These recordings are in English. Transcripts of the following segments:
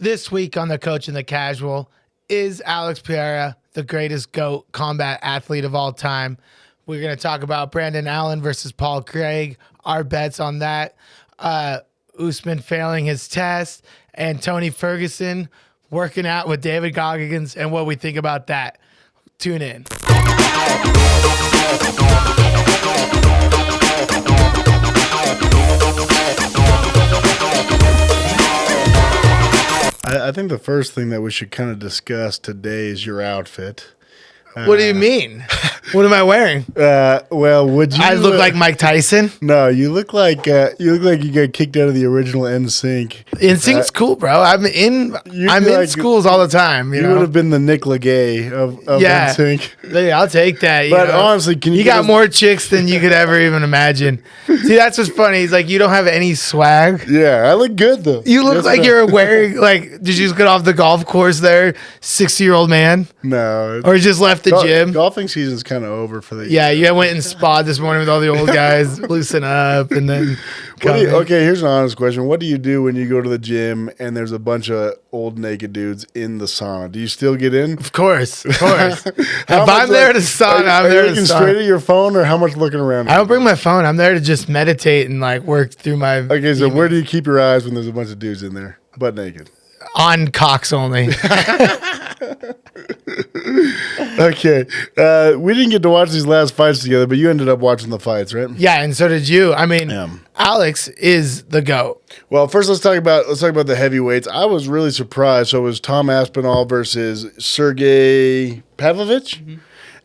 This week on The Coach and the Casual, is Alex Pereira the greatest GOAT combat athlete of all time? We're going to talk about Brandon Allen versus Paul Craig, our bets on that, Usman failing his test, and Tony Ferguson working out with David Goggins and what we think about that. Tune in. I think the first thing that we should kind of discuss today is your outfit. What do you mean? What am I wearing? Well, would you? I look like Mike Tyson. No, you look like you got kicked out of the original NSYNC. NSYNC's cool, bro. I'm in schools all the time. You know? would have been the Nick Legay of NSYNC. Yeah, I'll take that. But honestly, you got more chicks than you could ever even imagine. See, that's what's funny. He's like, you don't have any swag. Yeah, I look good though. You look like you're wearing did you just get off the golf course there, 60-year-old man? No, or just left the gym. Golfing season's kind of over for the year. You went and spa'd this morning with all the old guys, loosen up, and then. Okay, here's an honest question. What do you do when you go to the gym and there's a bunch of old naked dudes in the sauna? Do you still get in? Of course. If I'm there to sauna, I'm there to sauna. Are you looking straight at your phone, or how much looking around? I don't bring my phone. I'm there to just meditate and work through my. Okay, so where do you keep your eyes when there's a bunch of dudes in there, butt naked? On cocks only. Okay. We didn't get to watch these last fights together, but you ended up watching the fights, right? Yeah, and so did you. I mean, Alex is the GOAT. Well, first let's talk about the heavyweights. I was really surprised. So it was Tom Aspinall versus Sergey Pavlovich. Mm-hmm.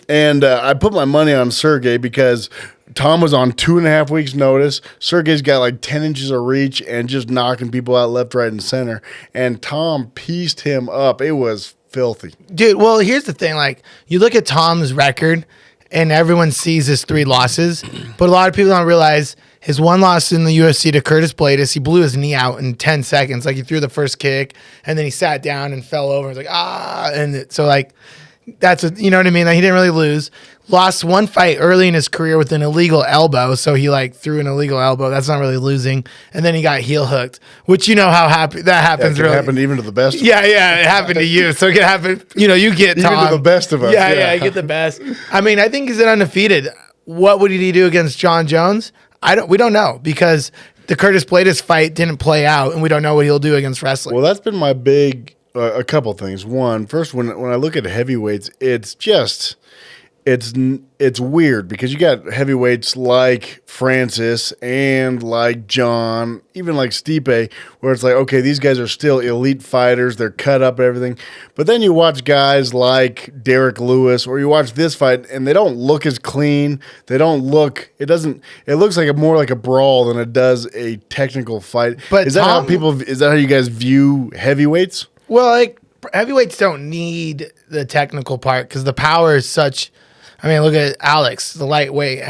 And I put my money on Sergey because Tom was on 2.5 weeks' notice. Sergey's got 10 inches of reach and just knocking people out left, right, and center. And Tom pieced him up. It was filthy. Dude, well, here's the thing. You look at Tom's record, and everyone sees his 3 losses. But a lot of people don't realize his 1 loss in the UFC to Curtis Blaydes, he blew his knee out in 10 seconds. He threw the first kick, and then he sat down and fell over. He's and so, that's you know what I mean? He didn't really lose. Lost 1 fight early in his career with an illegal elbow, so he threw an illegal elbow. That's not really losing. And then he got heel hooked, which you know how that happens. It really happened even to the best. Yeah, it happened to you. So it can happen. You get Tom. Even to the best of us. Yeah, you get the best. I mean, I think he's an undefeated. What would he do against John Jones? We don't know, because the Curtis Blaydes fight didn't play out, and we don't know what he'll do against wrestling. Well, that's been my big. A couple things. One, first, when I look at heavyweights, it's weird because you got heavyweights like Francis and like John, even like Stipe, where it's okay, these guys are still elite fighters. They're cut up and everything. But then you watch guys like Derek Lewis, or you watch this fight, and they don't look as clean. It looks more like a brawl than it does a technical fight. But is that how you guys view heavyweights? Well, heavyweights don't need the technical part because the power is such. I mean, look at Alex, the lightweight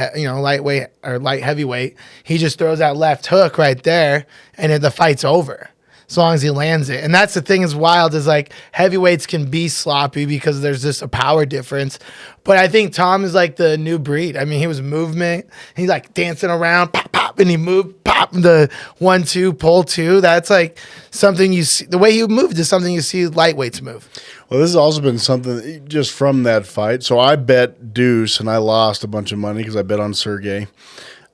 or light heavyweight. He just throws that left hook right there, and the fight's over as long as he lands it. And that's the thing is wild is heavyweights can be sloppy because there's just a power difference. But I think Tom is the new breed. I mean, he was movement. He's dancing around, pop, pop, and he moved, pop, the 1-2, pull 2. That's something you see. The way he moved is something you see lightweights move. Well, this has also been something just from that fight. So I bet Deuce, and I lost a bunch of money because I bet on Sergey.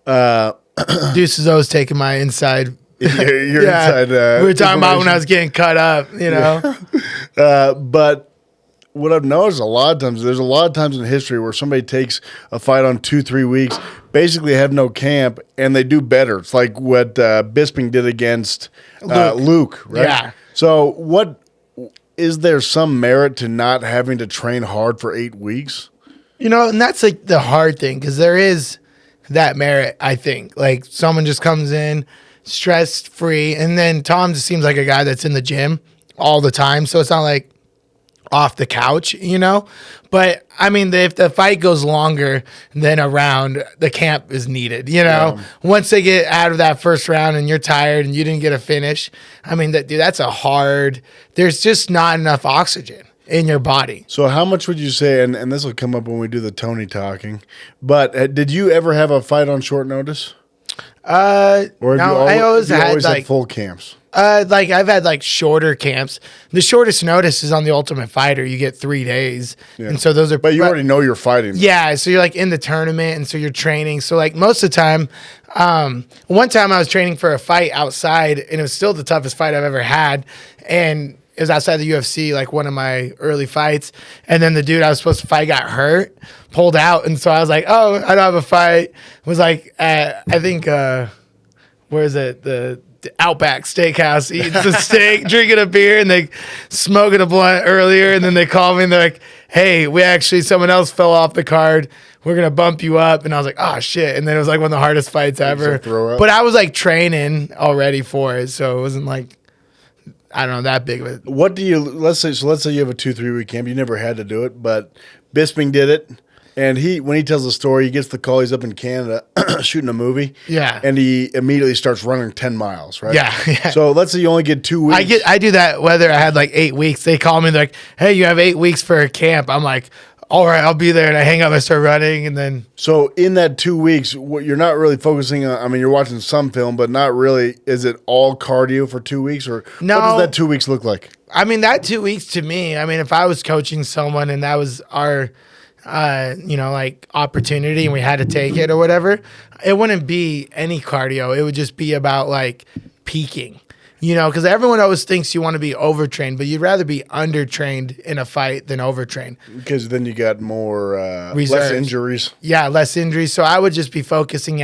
Deuce is always taking my inside. Your inside. We were talking about when I was getting cut up, But what I've noticed there's a lot of times in history where somebody takes a fight on 2-3 weeks, basically have no camp, and they do better. It's like what Bisping did against Luke, right? Yeah. So is there some merit to not having to train hard for 8 weeks? And that's the hard thing, because there is that merit, I think. Someone just comes in stress-free, and then Tom just seems like a guy that's in the gym all the time, so it's not off the couch, But, I mean, if the fight goes longer than a round, the camp is needed, Yeah. Once they get out of that first round and you're tired and you didn't get a finish, I mean, that's there's just not enough oxygen in your body. So how much would you say, and this will come up when we do the Tony talking, but did you ever have a fight on short notice? Or No, have I always have you had like full camps? like I've had like shorter camps. The shortest notice is on the Ultimate Fighter. You get 3 days, and so those are. But you already know you're fighting. Yeah, so you're like in the tournament, and so you're training. So like most of the time, one time I was training for a fight outside, and it was still the toughest fight I've ever had, and it was outside the UFC, like one of my early fights. And then the dude I was supposed to fight got hurt, pulled out, and so I was like, oh, I don't have a fight. It was like I think where is it the Outback Steakhouse, eating some steak, drinking a beer, and they smoking a blunt earlier, and then they call me and they're like, hey, someone else fell off the card. We're going to bump you up. And I was like, oh, shit. And then it was like one of the hardest fights ever. But I was like training already for it. So it wasn't like, I don't know, that big of it. What do you, let's say you have a 2-3 week camp. You never had to do it, but Bisping did it. And when he tells the story, he gets the call. He's up in Canada shooting a movie. Yeah. And he immediately starts running 10 miles, right? Yeah. So let's say you only get 2 weeks. I do that whether I had like 8 weeks. They call me, they're like, hey, you have 8 weeks for a camp. I'm like, all right, I'll be there. And I hang up, I start running, and then. So in that 2 weeks, what you're not really focusing on, I mean, you're watching some film, but not really. Is it all cardio for 2 weeks? Or no, what does that 2 weeks look like? I mean, that 2 weeks to me, I mean, if I was coaching someone and that was our like opportunity and we had to take it or whatever, it wouldn't be any cardio. It would just be about like peaking, because everyone always thinks you want to be overtrained, but you'd rather be undertrained in a fight than overtrained. Because then you got more, less injuries. Yeah, less injuries. So I would just be focusing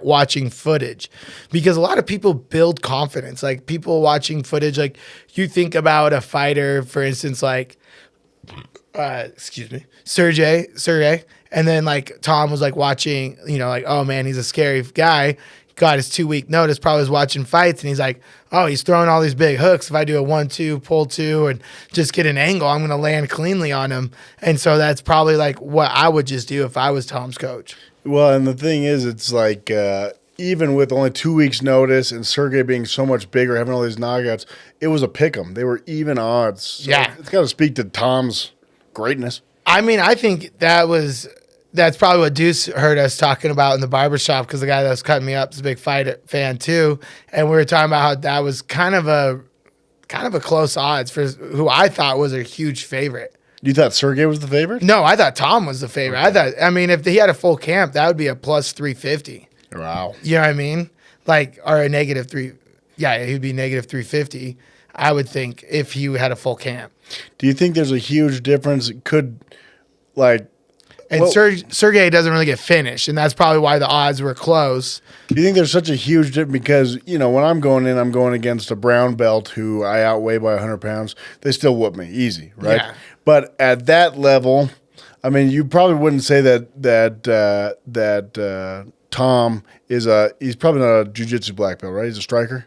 watching footage, because a lot of people build confidence. Like people watching footage, like you think about a fighter, for instance, like, Sergey, and then like Tom was like watching, like, oh man, he's a scary guy. Got his 2 week notice, probably was watching fights, and he's like, oh, he's throwing all these big hooks. If I do a 1-2, pull 2, and just get an angle, I'm gonna land cleanly on him. And so that's probably like what I would just do if I was Tom's coach. Well, and the thing is, it's like even with only 2 weeks notice and Sergey being so much bigger, having all these knockouts, it was a pick 'em. They were even odds. So yeah, it's got to speak to Tom's greatness. I mean, I think that's probably what Deuce heard us talking about in the barbershop, because the guy that was cutting me up is a big fight fan too. And we were talking about how that was kind of a close odds for who I thought was a huge favorite. You thought Sergey was the favorite? No, I thought Tom was the favorite. Okay. I mean, if he had a full camp, that would be a plus 350. Wow. You know what I mean? Like, or a negative 3. Yeah, he'd be negative 350, I would think, if he had a full camp. Do you think there's a huge difference? Sergey doesn't really get finished, and that's probably why the odds were close. Do you think there's such a huge difference? Because, when I'm going in, I'm going against a brown belt who I outweigh by 100 pounds. They still whoop me easy, right? Yeah. But at that level, I mean, you probably wouldn't say that Tom he's probably not a jiu-jitsu black belt, right? He's a striker?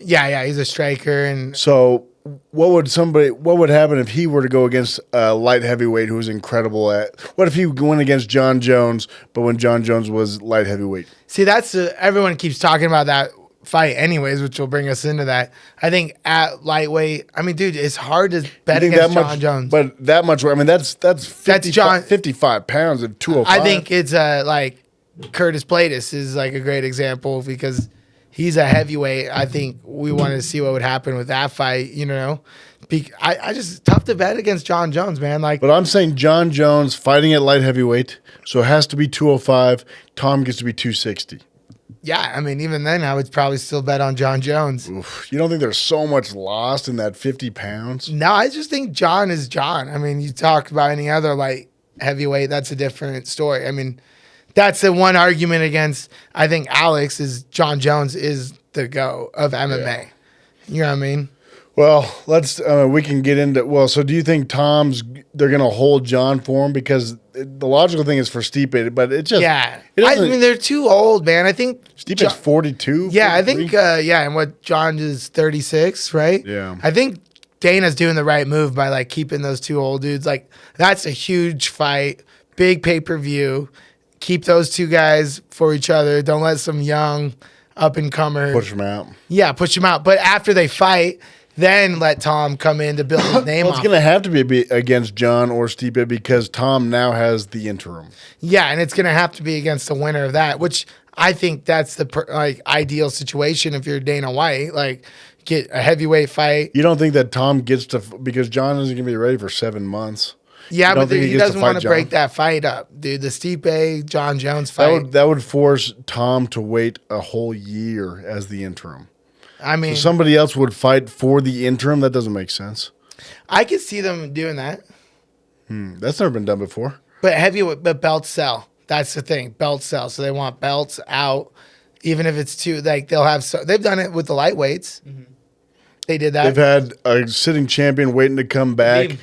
Yeah, he's a striker. And so what would happen if he were to go against a light heavyweight who was incredible at, what if he went against John Jones, but when John Jones was light heavyweight? See, that's everyone keeps talking about that fight anyways, which will bring us into that. I think at lightweight, I mean, dude, it's hard to bet against John Jones. But that much, I mean, that's 55 pounds of 205. I think it's like Curtis Platus is like a great example, because he's a heavyweight. I think we wanted to see what would happen with that fight, I just tough to bet against John Jones, man. But I'm saying John Jones fighting at light heavyweight, so it has to be 205. Tom gets to be 260. Yeah, I mean, even then, I would probably still bet on John Jones. Oof. You don't think there's so much lost in that 50 pounds? No, I just think John is John. I mean, you talk about any other light heavyweight, that's a different story. I mean, that's the one argument against, I think, Alex is John Jones is the GOAT of MMA. Yeah. You know what I mean? Well, we can get into, so do you think they're going to hold John for him? Because the logical thing is for Stipe, but it just. Yeah. I mean, they're too old, man. I think. Stipe's 42. Yeah, 43? I think, and what John is 36, right? Yeah. I think Dana's doing the right move by like keeping those two old dudes. Like, that's a huge fight, big pay-per-view. Keep those two guys for each other. Don't let some young up-and-comer. Push them out. Yeah, push them out. But after they fight, then let Tom come in to build his name up. It's going to have to be against John or Stipe, because Tom now has the interim. Yeah, and it's going to have to be against the winner of that, which I think that's the ideal situation if you're Dana White. Like, get a heavyweight fight. You don't think that Tom gets to, because John isn't going to be ready for 7 months. Yeah, but think he gets doesn't want to break that fight up, dude. The Stipe John Jones fight. That would force Tom to wait a whole year as the interim. I mean, so somebody else would fight for the interim. That doesn't make sense. I could see them doing that. That's never been done before. But belts sell. That's the thing. Belts sell. So they want belts out, even if it's too, like they've done it with the lightweights. Mm-hmm. They did that. They've had a sitting champion waiting to come back,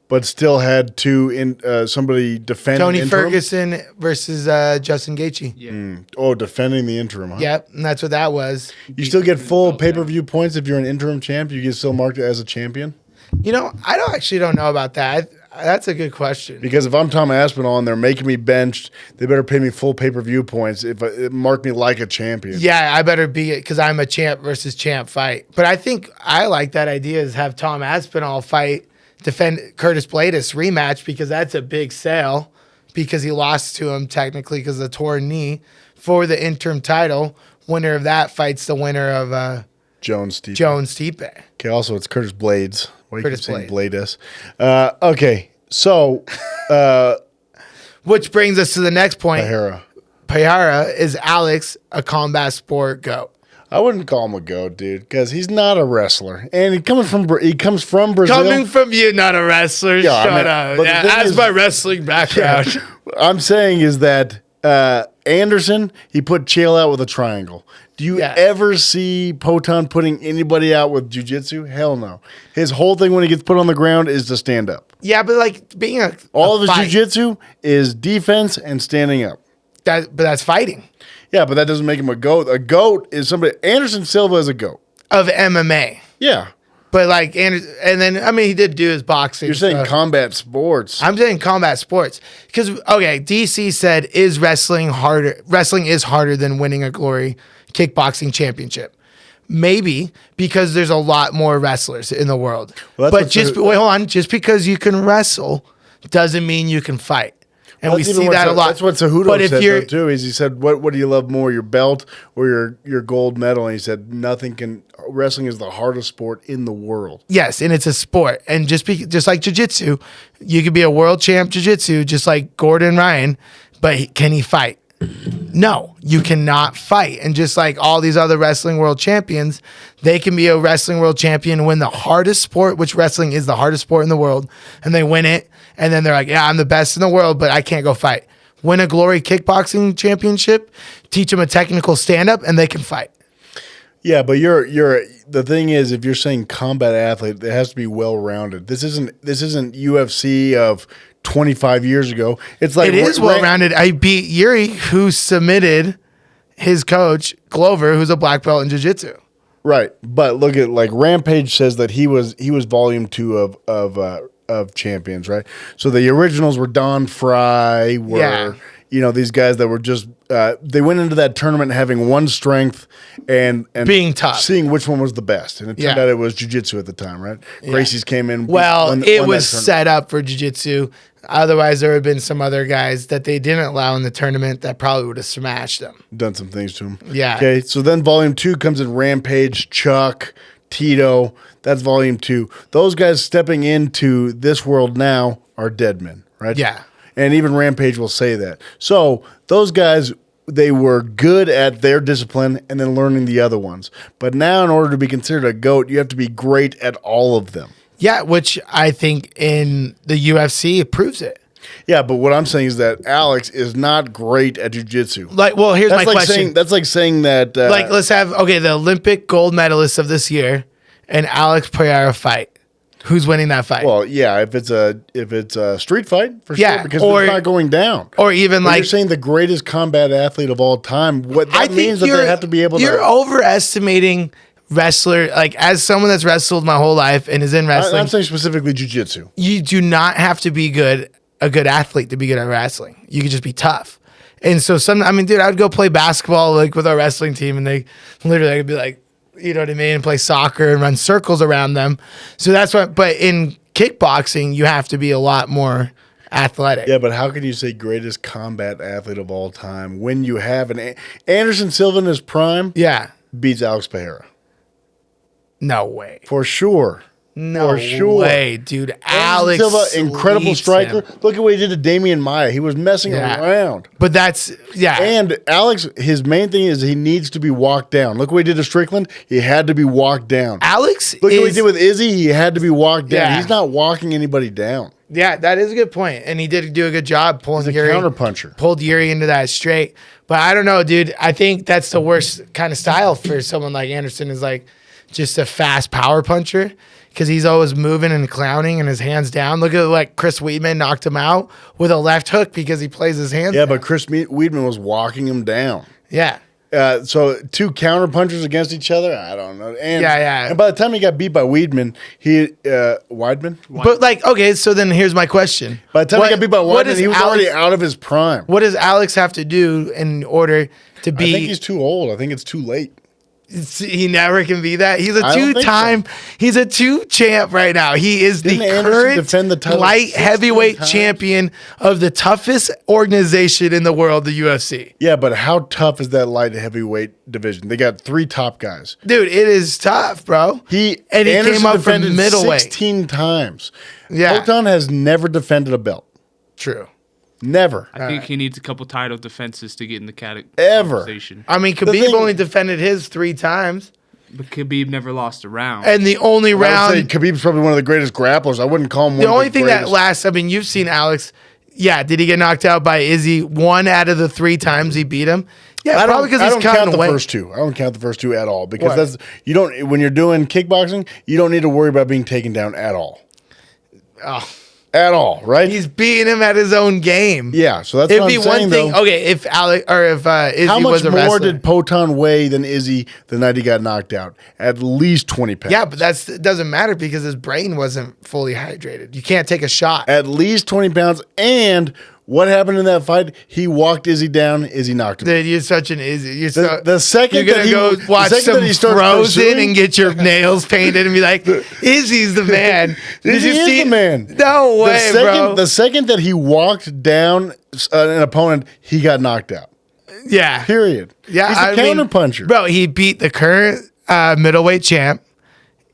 but still had somebody defend Tony Ferguson versus Justin Gaethje. Yeah. Defending the interim. Huh? Yep, and that's what that was. You still get full pay-per-view points if you're an interim champ. You get still marked as a champion. You know, I don't know about that. That's a good question. Because if I'm Tom Aspinall and they're making me benched, they better pay me full pay-per-view points if it mark me like a champion. Yeah, I better be it because I'm a champ versus champ fight. But I think I like that idea is have Tom Aspinall defend Curtis Blaydes rematch because that's a big sale because he lost to him technically because of the torn knee for the interim title. Winner of that fights the winner of Jones Stipe. Okay, also it's Curtis Blaydes. Why do you keep saying Blaydes? Okay, so which brings us to the next point. Pereira. Is Alex a combat sport GOAT? I wouldn't call him a GOAT, dude, because he's not a wrestler, and he comes from Brazil. Coming from you, not a wrestler. Yeah, Shut up. Yeah, that's my wrestling background. Yeah, I'm saying is that Anderson, he put Chael out with a triangle. Do you ever see Poton putting anybody out with jiu-jitsu? Hell no. His whole thing when he gets put on the ground is to stand up. Yeah, but like being all of his jiu-jitsu is defense and standing up. But that's fighting. Yeah, but that doesn't make him a GOAT. A GOAT is somebody. Anderson Silva is a GOAT of MMA. Yeah. But like, and then, I mean, he did do his boxing. You're saying combat sports. I'm saying combat sports. Because, okay, DC said, is wrestling harder? Wrestling is harder than winning a Glory kickboxing championship. Maybe because there's a lot more wrestlers in the world. Well, but wait, hold on. Just because you can wrestle doesn't mean you can fight. And we see that a lot. That's what Cejudo said, though, too. He said, what do you love more, your belt or your gold medal? And he said, wrestling is the hardest sport in the world. Yes, and it's a sport. And just like jiu-jitsu, you could be a world champ jiu-jitsu, just like Gordon Ryan, but can he fight? No, you cannot fight. And just like all these other wrestling world champions, they can be a wrestling world champion and win the hardest sport, which wrestling is the hardest sport in the world, and they win it. And then they're like, yeah, I'm the best in the world, but I can't go fight. Win a Glory kickboxing championship, teach them a technical stand-up, and they can fight. Yeah, but the thing is, if you're saying combat athlete, it has to be well-rounded. This isn't UFC of 25 years ago. It's like it is well-rounded. I beat Yuri, who submitted his coach Glover, who's a black belt in jiu-jitsu. Right, but look at like Rampage says that he was volume 2 of champions, right? So the originals were Don Fry, these guys that were just they went into that tournament having one strength and being tough, seeing which one was the best, and it turned out it was jiu-jitsu at the time, right? Gracie's came in. It was set up for jiu-jitsu. Otherwise, there would have been some other guys that they didn't allow in the tournament that probably would have smashed them. Done some things to them. Yeah. Okay, so then volume 2 comes in Rampage, Chuck, Tito. That's volume 2. Those guys stepping into this world now are dead men, right? Yeah. And even Rampage will say that. So those guys, they were good at their discipline and then learning the other ones. But now in order to be considered a GOAT, you have to be great at all of them. Yeah, which I think in the UFC, it proves it. Yeah, but what I'm saying is that Alex is not great at jiu-jitsu. Here's my question. That's like saying that... let's have, the Olympic gold medalist of this year and Alex Pereira fight. Who's winning that fight? Well, yeah, if it's a street fight, for sure, because it's not going down. Or even you're saying the greatest combat athlete of all time. What that means that they have to be able to... You're overestimating... wrestler, like as someone that's wrestled my whole life and is in wrestling. I'm saying specifically jiu-jitsu. You do not have to be a good athlete to be good at wrestling. You can just be tough. And so I'd go play basketball like with our wrestling team and they literally I'd be like, you know what I mean, and play soccer and run circles around them. So that's what, but in kickboxing, you have to be a lot more athletic. Yeah, but how can you say greatest combat athlete of all time when you have Anderson Silva in his prime Yeah. beats Alex Pereira? No way. For sure. No For sure. way, dude. Anderson Alex Silva, incredible sleeps striker. him. Look at what he did to Damian Maia. He was messing Yeah. around. But that's, yeah. And Alex, his main thing is he needs to be walked down. Look what he did to Strickland. He had to be walked down. Alex Look at what he did with Izzy. He had to be walked down. Yeah. He's not walking anybody down. Yeah, that is a good point. And he did do a good job pulling He's a Yuri. counterpuncher. Pulled Yuri into that straight. But I don't know, dude. I think that's the worst kind of style for someone like Anderson is like just a fast power puncher because he's always moving and clowning and his hands down. Look at like Chris Weidman knocked him out with a left hook because he plays his hands Yeah, down. but Chris Weidman was walking him down. Yeah. So two counter punchers against each other. I don't know. And, Yeah. And by the time he got beat by Weidman, Weidman. But like, okay, so then here's my question. By the time he got beat by what Weidman, does he was already out of his prime. What does Alex have to do in order to I be? think he's too old. I think it's too late. He never can be that. He's a I don't think two-time. He's a two-champ right now. He is Didn't the Anderson current defend the title light 16 heavyweight times? champion of the toughest organization in the world, the UFC. Yeah, but how tough is that light heavyweight division? They got 3 top guys. Dude, it is tough, bro. Anderson came up from defended middleweight. 16 times. Yeah. Poatan has never defended a belt. True. Never. I think he needs a couple title defenses to get in the Ever. conversation. I mean, The Khabib thing- only defended his 3 times, But Khabib never lost a round. and the only I would say round, Khabib's probably one of the greatest grapplers. I wouldn't call him one the of only the thing that greatest. lasts. I mean, you've seen Alex. Yeah, did he get knocked out by Izzy 1 out of the 3 times he beat him? Yeah, probably because I he's don't count cutting the away. first 2. I don't count the first 2 at all because Why? that's you don't when you're doing kickboxing, you don't need to worry about being taken down at all. Oh. At all, right? He's beating him at his own game. Yeah, so that's It'd what be I'm one saying, thing. though. Okay, if Alex or if Izzy How much was a more wrestler. did Poatan weigh than Izzy the night he got knocked out? At least 20 pounds. Yeah, but it doesn't matter because his brain wasn't fully hydrated. You can't take a shot. At least 20 pounds. And what happened in that fight? He walked Izzy down. Izzy knocked him. Dude, you're such an Izzy. You're The second you're gonna that go watch the second some that he starts Frozen pursuing- and get your nails painted and be like, Izzy's the man. Did Izzy you is see the man. No way, bro. The second that he walked down an opponent, he got knocked out. Yeah. Period. Yeah, He's a I mean, counter puncher. Bro, he beat the current middleweight champ.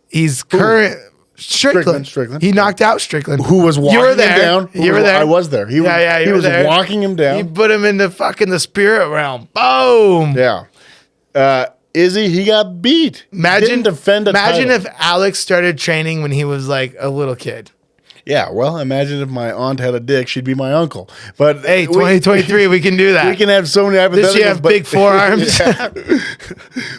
He's current Strickland. He knocked out Strickland. Who was walking You were him there. down. You were there. I was there. He you were was there. walking him He down. put him into fucking the spirit realm. Boom. Yeah. Izzy, he got beat. Imagine Didn't defend a title. if Alex started training when he was like a little kid. Yeah, well, imagine if my aunt had a dick, she'd be my uncle. But Hey, 2023, we can do that. we can have so many hypotheticals. Does she have but- big forearms? Yeah.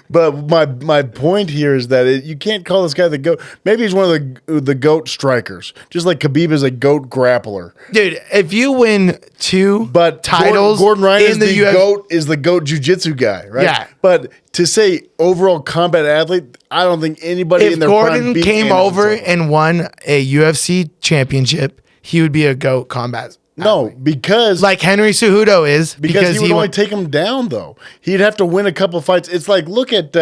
But my point here is that you can't call this guy the GOAT. Maybe he's one of the GOAT strikers, just like Khabib is a GOAT grappler. Dude, if you win 2 But titles Gordon Ryan in is the the UFC, GOAT, is the GOAT jiu-jitsu guy, right? Yeah. But to say overall combat athlete, I don't think anybody in if their prime Gordon beat came Anderson over Silva. and won a UFC championship, he would be a GOAT combat. No, because Like Henry Cejudo is because he would only won- take him down, though. He'd have to win a couple fights. It's like, look at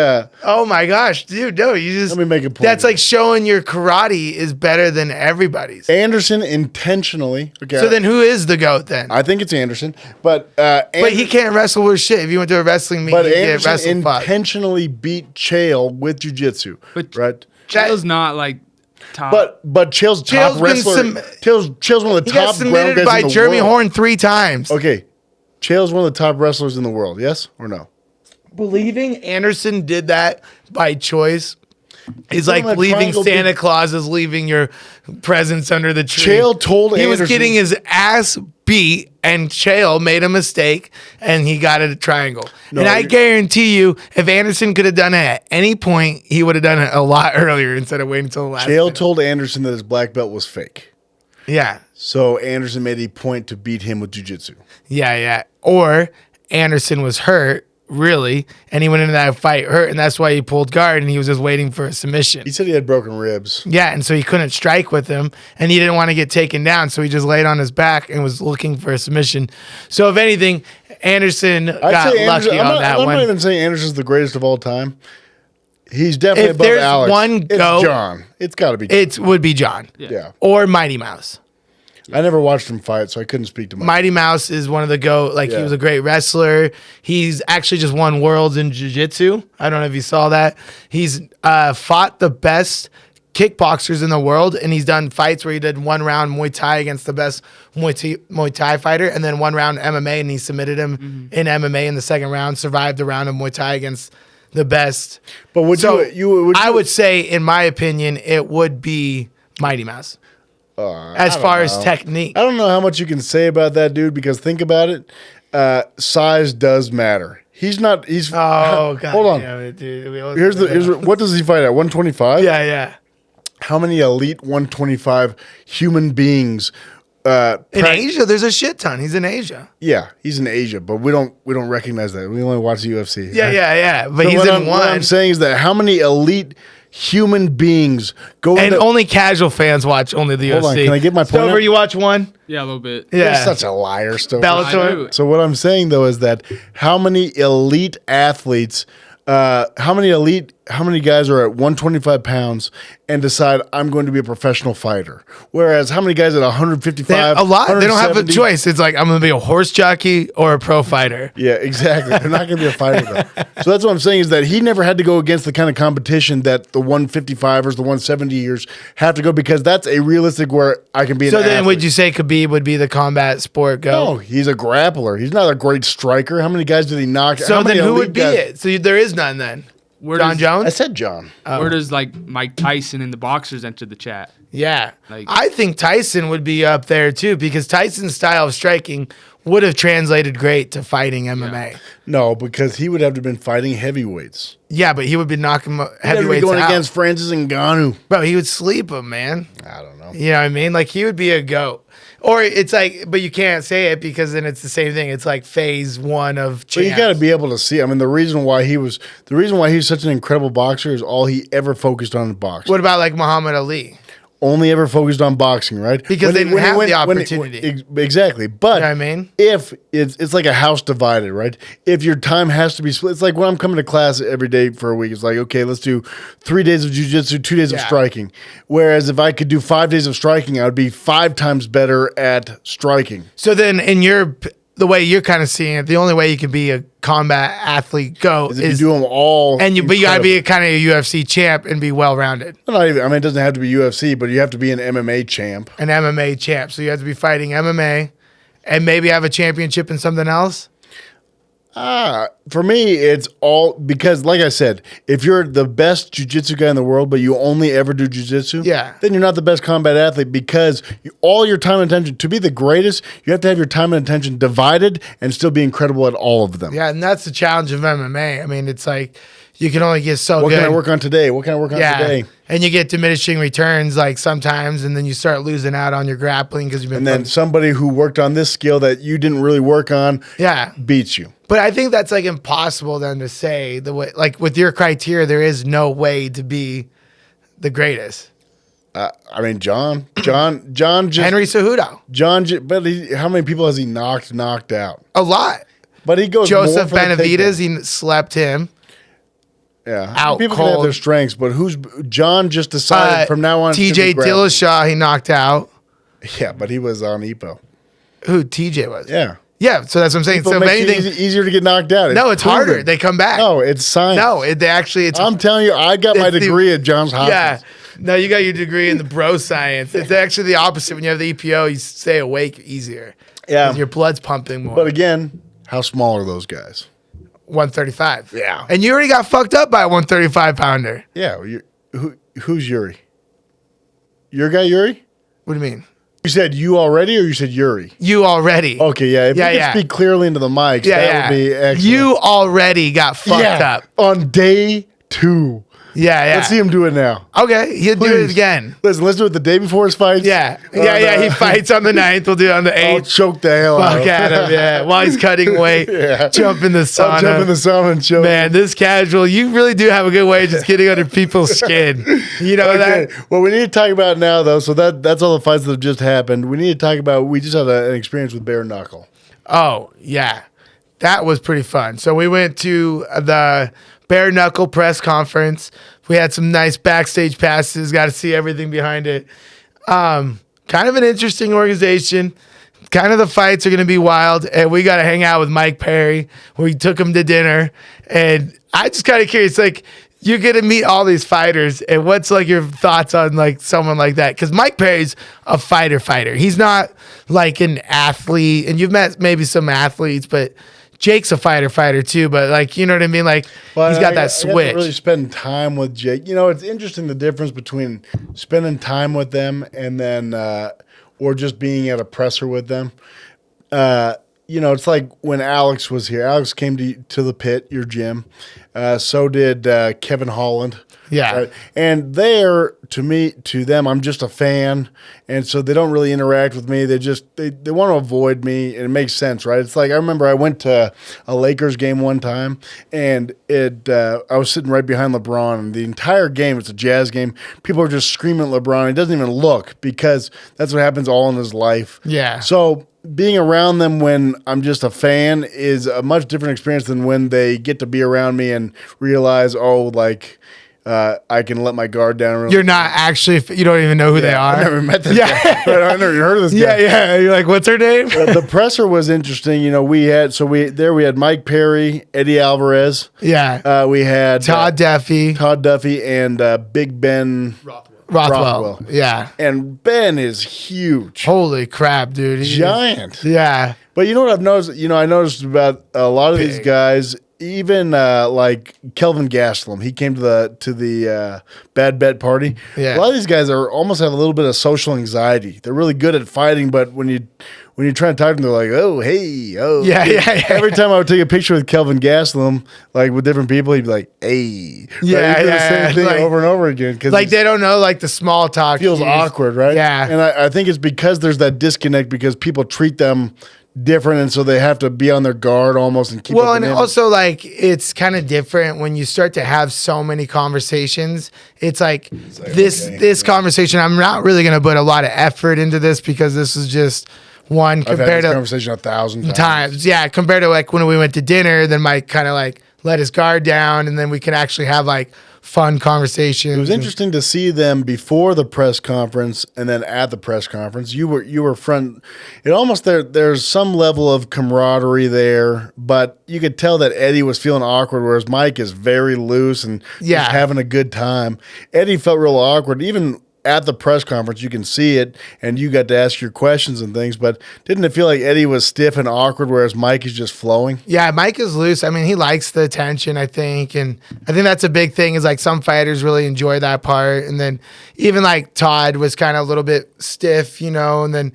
Oh my gosh, dude, no, you just Let me make a point That's here. like showing your karate is better than everybody's. Anderson intentionally. Okay, So then who is the GOAT then? I think it's Anderson, but But he can't wrestle with shit. If you went to a wrestling meet, But he'd get Anderson wrestled fucked. intentionally beat Chael with jiu-jitsu, But right? Chael's not like top. But Chael's top Chael's been wrestler. Chael's one of the He got top ground submitted guys by in the Jeremy world. Horn 3 times. Okay, Chael's one of the top wrestlers in the world. Yes or no? Believing Anderson did that by choice is put like him in a believing triangle Santa big- Claus is leaving your presents under the tree. Chael told he was Anderson- getting his ass beat, and Chael made a mistake, and he got it a triangle. No, and I you're- guarantee you, if Anderson could have done it at any point, he would have done it a lot earlier instead of waiting until the last Chael minute. told Anderson that his black belt was fake, Yeah. so Anderson made a point to beat him with jiu-jitsu. Yeah. Or Anderson was hurt, really, and he went into that fight hurt, and that's why he pulled guard, and he was just waiting for a submission. He said he had broken ribs. Yeah, and so he couldn't strike with him, and he didn't want to get taken down, so he just laid on his back and was looking for a submission. So if anything, Anderson got lucky on that I'm one. not even saying Anderson's the greatest of all time. He's definitely If above there's Alex. one it's GOAT, John. It's got to be. It would be John Yeah. or Mighty Mouse. I never watched him fight, so I couldn't speak to much. Mighty Mouse is one of the GOAT. Like, he Yeah. was a great wrestler. He's actually just won worlds in jiu-jitsu. I don't know if you saw that. He's fought the best kickboxers in the world, and he's done fights where he did 1 round Muay Thai against the best Muay Thai fighter, and then 1 round MMA, and he submitted him in MMA in the second round, survived the round of Muay Thai against the best. But I would say, in my opinion, it would be Mighty Mouse. As far as technique. I don't know how much you can say about that dude, because think about it. Size does matter. He's not. He's. Oh, God. Hold on. Damn it, dude. Here's what does he fight at? 125. Yeah. How many elite 125 human beings? In Asia, there's a shit ton. He's in Asia. Yeah, he's in Asia, but we don't recognize that. We only watch the UFC. Yeah. But So he's in what one. I'm saying is that how many elite human beings go And into, only casual fans watch only the Hold UFC. on, can I get my point Stover, out? you watch one? Yeah, a little bit. You're Yeah. such a liar, Stover. Bellator. So what I'm saying though is that how many elite athletes, how many guys are at 125 pounds and decide I'm going to be a professional fighter? Whereas how many guys at 155? A lot. They don't have a 170? choice. It's like, I'm going to be a horse jockey or a pro fighter. Yeah, exactly. They're not going to be a fighter though. So that's what I'm saying is that he never had to go against the kind of competition that the 155ers, the 170ers have to go, because that's a realistic where I can be an So then athlete. would you say Khabib would be the combat sport go? No, he's a grappler. He's not a great striker. How many guys did he knock? So How then many who elite would be guys- it? So there is none then. Where John does- Jones? I said John. Where does like Mike Tyson and the boxers enter the chat? Yeah. Like- I think Tyson would be up there too, because Tyson's style of striking would have translated great to fighting MMA. No, because he would have to have been fighting heavyweights. Yeah, but he would be knocking He would be heavyweights going out. against Francis Ngannou. Bro, he would sleep him, man. I don't know. You know what I mean? Like, he would be a GOAT. Or it's like, but you can't say it because then it's the same thing. It's like phase 1 of But you champs. got to be able to see. I mean, the reason why he's such an incredible boxer is all he ever focused on is boxing. What about like Muhammad Ali? Only ever focused on boxing, right? Because they didn't have the opportunity. Exactly. But You know what I mean? if it's like a house divided, right? If your time has to be split, it's like when I'm coming to class every day for a week, it's like, okay, let's do 3 days of jiu-jitsu, 2 days of Yeah. striking. Whereas if I could do 5 days of striking, I would be 5 times better at striking. So then, the way you're kind of seeing it, the only way you can be a combat athlete GOAT If you do them all, but you got to be incredibly. a kind of a UFC champ and be well rounded, Not even. I mean, it doesn't have to be UFC, but you have to be an MMA champ. an MMA champ. So you have to be fighting MMA, and maybe have a championship in something else. For me, it's all because, like I said, if you're the best jiu-jitsu guy in the world, but you only ever do jiu-jitsu, Yeah. then you're not the best combat athlete, because all your time and attention, to be the greatest, you have to have your time and attention divided and still be incredible at all of them. Yeah, and that's the challenge of MMA. I mean, it's like you can only get so What good. can I work on today? What can I work on today? And you get diminishing returns like sometimes, and then you start losing out on your grappling because you've been. And then somebody who worked on this skill that you didn't really work on beats you. But I think that's like impossible then to say the way, like with your criteria, there is no way to be the greatest. I mean, John just Henry Cejudo, how many people has he knocked out? a lot. But he goes Joseph more for the takedown. Benavidez, he slept him. Yeah, Out people can have cold. their strengths, but John just decided from now on. it's TJ gonna be grappling. Dillashaw, he knocked out. Yeah, but he was on EPO. Who TJ was? Yeah, Yeah, so that's what I'm saying. EPO So if makes it anything, easier to get knocked out. no, it's proven. harder. They come back. No, it's science. No, they actually, it's I'm telling you, I got my It's the- degree at Johns Hopkins. yeah. No, you got your degree in the bro science. It's actually the opposite. When you have the EPO, you stay awake easier. Yeah. 'Cause your blood's pumping more. But again, how small are those guys? 135. Yeah. And you already got fucked up by a 135 pounder. Yeah, who's Yuri? Your guy Yuri? What do you mean? You said you already, or you said Yuri? You already. Okay, yeah. If Yeah, you yeah. could speak clearly into the mics, that would be excellent. You already got fucked up. on day 2. Yeah. Let's see him do it now. Okay, he'll do it Please. again. Listen, let's do it the day before his fight. Yeah. He fights on the 9th. We'll do it on the I'll 8th. choke the hell out Fuck of at him, yeah. While he's cutting weight, Yeah. jump in the sauna. I'll jump in the sauna and choke. Man, this casual, you really do have a good way of just getting under people's skin. You know Okay. that? What we need to talk about now, though, so that's all the fights that have just happened. We need to talk about, we just had an experience with bare knuckle. Oh, yeah. That was pretty fun. So we went to the bare knuckle press conference. We had some nice backstage passes. Got to see everything behind it. kind of an interesting organization. Kind of the fights are going to be wild, and we got to hang out with Mike Perry. We took him to dinner, and I just kind of curious, like, you're going to meet all these fighters, and what's like your thoughts on like someone like that? Because Mike Perry's a fighter. He's not like an athlete, and you've met maybe some athletes, but Jake's a fighter too. But like, you know what I mean? Like, he's got that switch. I really spend time with Jake. You know, it's interesting the difference between spending time with them and then or just being at a presser with them. You know, it's like when Alex was here. Alex came to the pit, your gym. So did Kevin Holland. Yeah. And to them, I'm just a fan. And so they don't really interact with me. They want to avoid me. And it makes sense, right? It's like, I remember I went to a Lakers game one time, and I was sitting right behind LeBron. And the entire game, it's a Jazz game, people are just screaming at LeBron. He doesn't even look, because that's what happens all in his life. Yeah. So being around them when I'm just a fan is a much different experience than when they get to be around me and realize, I can let my guard down. You're not actually, you don't even know who they are. I never met this guy. But I never heard of this guy. Yeah. You're like, what's her name? The presser was interesting. You know, we had Mike Perry, Eddie Alvarez. Yeah. We had Todd Duffy, and Big Ben Rothwell. Yeah. And Ben is huge. Holy crap, dude. Giant. Yeah. But you know what I've noticed? You know, I noticed about a lot of these guys, even like Kelvin Gastelum. He came to the Bad Bet party. Yeah. A lot of these guys almost have a little bit of social anxiety. They're really good at fighting, but when you're trying to talk to them, they're like, oh, hey, oh. Yeah. Every time I would take a picture with Kelvin Gastelum, like with different people, he'd be like, hey. Yeah, like, the same thing like, over and over again. Like they don't know like the small talk. Feels awkward, right? Yeah. And I think it's because there's that disconnect because people treat them different, and so they have to be on their guard almost and keep up and also like it's kind of different when you start to have so many conversations. It's like this conversation, I'm not really going to put a lot of effort into this because this is just one compared I've had this to conversation 1,000 times. Yeah, compared to like when we went to dinner, then Mike kind of like let his guard down, and then we can actually have like fun conversations. It was interesting to see them before the press conference and then at the press conference. You were front. It almost there's some level of camaraderie there, but you could tell that Eddie was feeling awkward, whereas Mike is very loose and just having a good time. Eddie felt real awkward, even at the press conference. You can see it, and you got to ask your questions and things, but didn't it feel like Eddie was stiff and awkward, whereas Mike is just flowing? Yeah, Mike is loose. I mean, he likes the attention, I think, and I think that's a big thing is like some fighters really enjoy that part, and then even like Todd was kind of a little bit stiff, you know, and then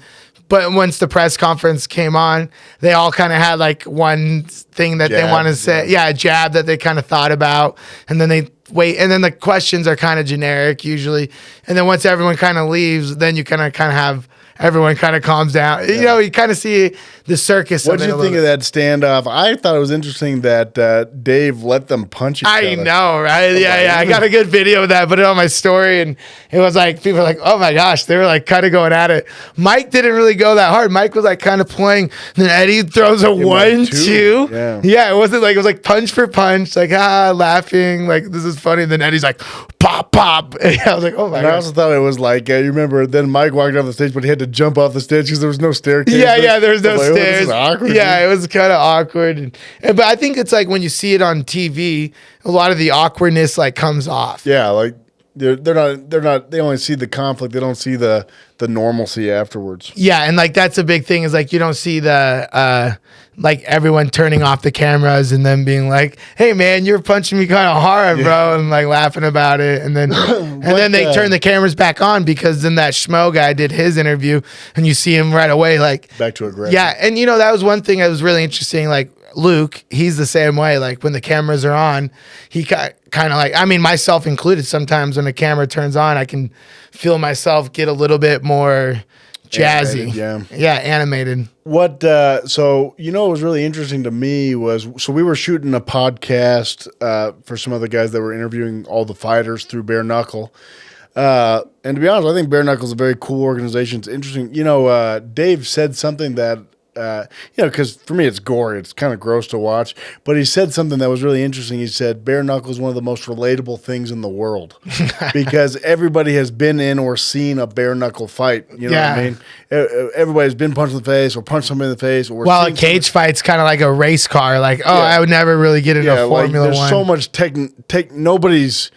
but once the press conference came on, they all kind of had like one thing that they want to say. Yeah, a jab that they kind of thought about, and then they wait, and then the questions are kind of generic usually, and then once everyone kind of leaves, then you kind of have everyone kind of calms down. You know, you kind of see the circus. What did you think of that standoff? I thought it was interesting that Dave let them punch each other. I know, right? Yeah. I got a good video of that, put it on my story, and it was like, people were like, oh my gosh, they were like kind of going at it. Mike didn't really go that hard. Mike was like kind of playing, and then Eddie throws a 1-2. Yeah, it wasn't like, it was like punch for punch, like, laughing, like, this is funny. And then Eddie's like, pop. And I was like, oh my god. I also thought it was like, you remember, then Mike walked off the stage, but he had to jump off the stage because there was no staircase. Yeah, there was no stairs. This is awkward. Yeah, it was kind of awkward. But I think it's like when you see it on TV, a lot of the awkwardness like comes off. Yeah, like they're not. They only see the conflict. They don't see the normalcy afterwards. Yeah, and like that's a big thing is like you don't see the like everyone turning off the cameras and then being like, "Hey man, you're punching me kind of hard, bro," and like laughing about it, and then then they turn the cameras back on because then that schmo guy did his interview, and you see him right away like back to aggression. Yeah, and you know that was one thing that was really interesting. Like Luke, he's the same way. Like when the cameras are on, he kind of like, I mean, myself included. Sometimes when the camera turns on, I can feel myself get a little bit more jazzy. Animated. What? So you know, what was really interesting to me was we were shooting a podcast for some other guys that were interviewing all the fighters through Bare Knuckle. And to be honest, I think Bare Knuckle is a very cool organization. It's interesting. You know, Dave said something that because for me it's gory. It's kind of gross to watch. But he said something that was really interesting. He said bare knuckle is one of the most relatable things in the world because everybody has been in or seen a bare knuckle fight. You know what I mean? Everybody's been punched in the face or punched somebody in the face. Or while a cage fight's kind of like a race car. Like, I would never really get into Formula One. There's so much nobody's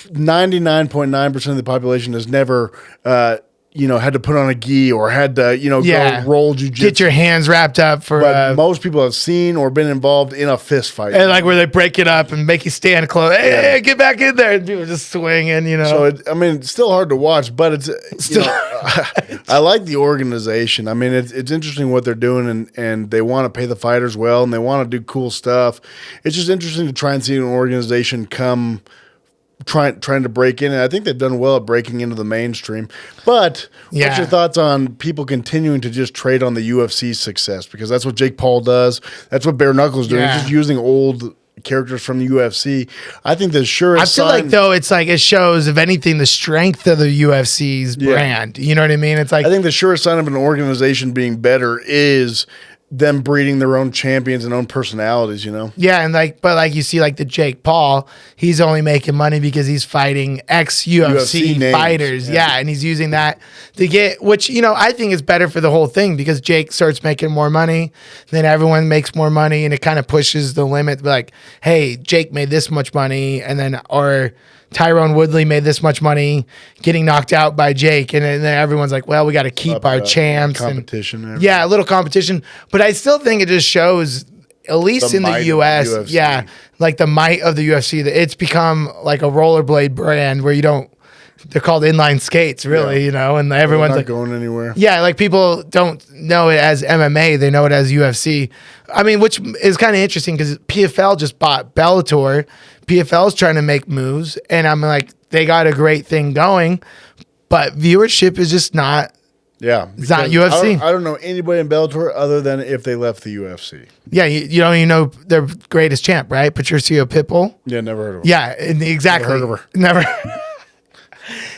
99.9% of the population has never had to put on a gi or had to, go roll jujitsu. Get your hands wrapped up for. But most people have seen or been involved in a fist fight. And like where they break it up and make you stand close. Hey, get back in there. And people just swinging, So, it's still hard to watch, but it's still. I like the organization. I mean, it's interesting what they're doing and they want to pay the fighters well and they want to do cool stuff. It's just interesting to try and see an organization come trying to break in, and I think they've done well at breaking into the mainstream. But what's your thoughts on people continuing to just trade on the UFC's success? Because that's what Jake Paul does. That's what Bare Knuckles doing. He's just using old characters from the UFC. I think the surest I feel like, though, it's like it shows, if anything, the strength of the UFC's brand. You know what I mean? It's like, I think the surest sign of an organization being better is them breeding their own champions and own personalities, Yeah, and but you see, like the Jake Paul, he's only making money because he's fighting ex-UFC fighters. Yeah, and he's using that to get, which, I think is better for the whole thing because Jake starts making more money, then everyone makes more money, and it kind of pushes the limit. Like, hey, Jake made this much money, and then, or Tyrone Woodley made this much money getting knocked out by Jake. And then everyone's like, well, we got to keep our champs. Competition. And a little competition. But I still think it just shows, at least in the U.S., like the might of the UFC. That it's become like a rollerblade brand where they're called inline skates, really, and everyone's not going anywhere. Yeah, like people don't know it as MMA. They know it as UFC. I mean, which is kind of interesting because PFL just bought Bellator. PFL's trying to make moves, and I'm like, they got a great thing going, but viewership is just not. Yeah, it's not UFC. I don't know anybody in Bellator other than if they left the UFC. Yeah, you don't even know their greatest champ, right? Patricio Pitbull. Yeah, never heard of him. Yeah, exactly. Never heard of her. Never.